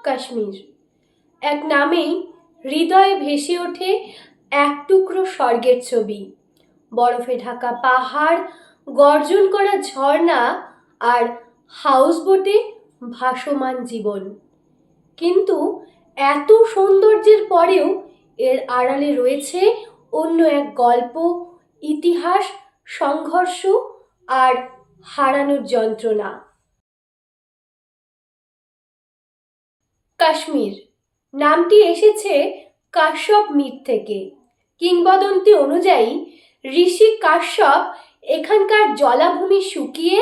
কাশ্মীর এক নামেই হৃদয়ে ভেসে ওঠে এক টুকরো স্বর্গের ছবি। বরফে ঢাকা পাহাড়, গর্জন করা ঝর্ণা আর হাউসবোটে ভাসমান জীবন। কিন্তু এত সৌন্দর্যের পরেও এর আড়ালে রয়েছে অন্য এক গল্প, ইতিহাস, সংঘর্ষ আর হারানোর যন্ত্রণা। কাশ্মীর নামটি এসেছে কাশ্যপ মিথ থেকে। কিংবদন্তি অনুযায়ী ঋষি কাশ্যপ এখানকার জলাভূমি শুকিয়ে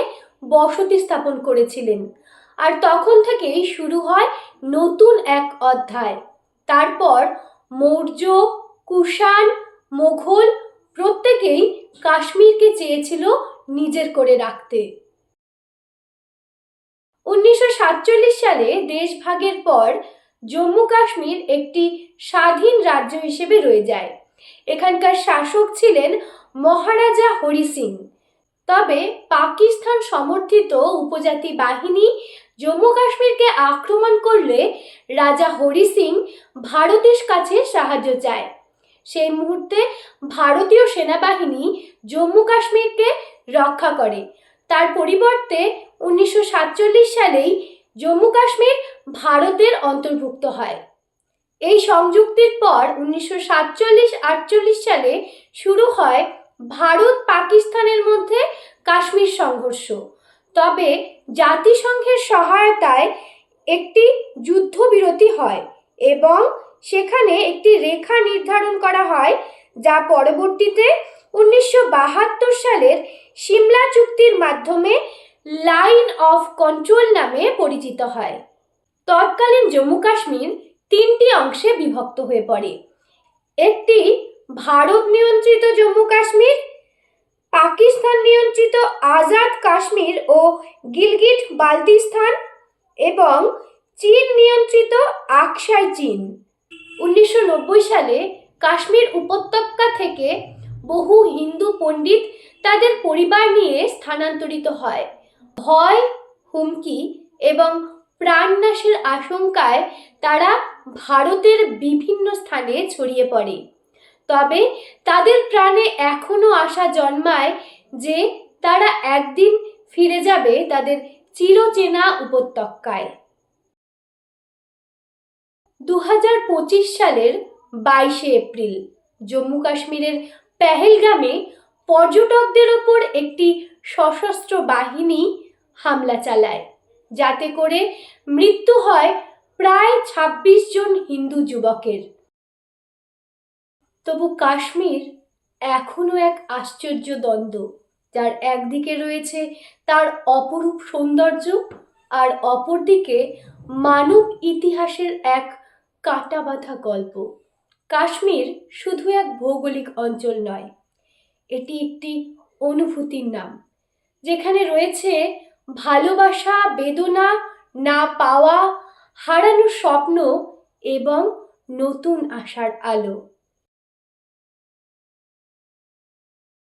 বসতি স্থাপন করেছিলেন, আর তখন থেকেই শুরু হয় নতুন এক অধ্যায়। তারপর মৌর্য, কুষাণ, মোঘল প্রত্যেকেই কাশ্মীরকে চেয়েছিল নিজের করে রাখতে। 1947 সালে দেশভাগের পর জম্মু কাশ্মীর একটি স্বাধীন রাজ্য হিসেবে রয়ে যায়। এখানকার শাসক ছিলেন মহারাজা হরি সিং। তবে পাকিস্তান সমর্থিত উপজাতি বাহিনী জম্মু কাশ্মীরকে আক্রমণ করলে রাজা হরি সিং ভারতের কাছে সাহায্য চায়। সেই মুহূর্তে ভারতীয় সেনাবাহিনী জম্মু কাশ্মীরকে রক্ষা করে। তার পরিবর্তে 1947 সালেই জম্মু কাশ্মীর ভারতের অন্তর্ভুক্ত হয়। এই সংযুক্তির পর 1947-48 সালে শুরু হয় ভারত পাকিস্তানের মধ্যে কাশ্মীর সংঘর্ষ। তবে জাতিসংঘের সহায়তায় একটি যুদ্ধবিরতি হয় এবং সেখানে একটি রেখা নির্ধারণ করা হয়, যা পরবর্তীতে 1972 সালের সিমলা চুক্তির মাধ্যমে লাইন অফ কন্ট্রোল নামে পরিচিত হয়। তৎকালীন জম্মু কাশ্মীর তিনটি অংশে বিভক্ত হয়ে পড়ে। একটি ভারত নিয়ন্ত্রিত জম্মু কাশ্মীর, পাকিস্তান নিয়ন্ত্রিত আজাদ কাশ্মীর ও গিলগিট বালতিস্তান এবং চীন নিয়ন্ত্রিত আকসাই চীন। 1990 সালে কাশ্মীর উপত্যকা থেকে বহু হিন্দু পণ্ডিত তাদের পরিবার নিয়ে স্থানান্তরিত হয়। ভয়, হুমকি এবং প্রাণনাশের আশঙ্কায় তারা ভারতের বিভিন্ন স্থানে ছড়িয়ে পড়ে। তবে তাদের প্রাণে এখনো আশা জন্মায় যে তারা একদিন ফিরে যাবে তাদের চিরচেনা উপত্যকায়। 2025 সালের 22 এপ্রিল জম্মু কাশ্মীরের পেহেলগামে পর্যটকদের ওপর একটি সশস্ত্র বাহিনী হামলা চালায়, যাতে করে মৃত্যু হয় প্রায় 26 জন হিন্দু যুবকের। তবু কাশ্মীর এখনো এক আশ্চর্য দ্বন্দ্ব, যার একদিকে রয়েছে তার অপরূপ সৌন্দর্য আর অপরদিকে মানব ইতিহাসের এক কাঁটাবাঁধা গল্প। কাশ্মীর শুধু এক ভৌগোলিক অঞ্চল নয়, এটি একটি অনুভূতির নাম, যেখানে রয়েছে ভালোবাসা, বেদনা, না পাওয়া, হারানো স্বপ্ন এবং নতুন আশার আলো।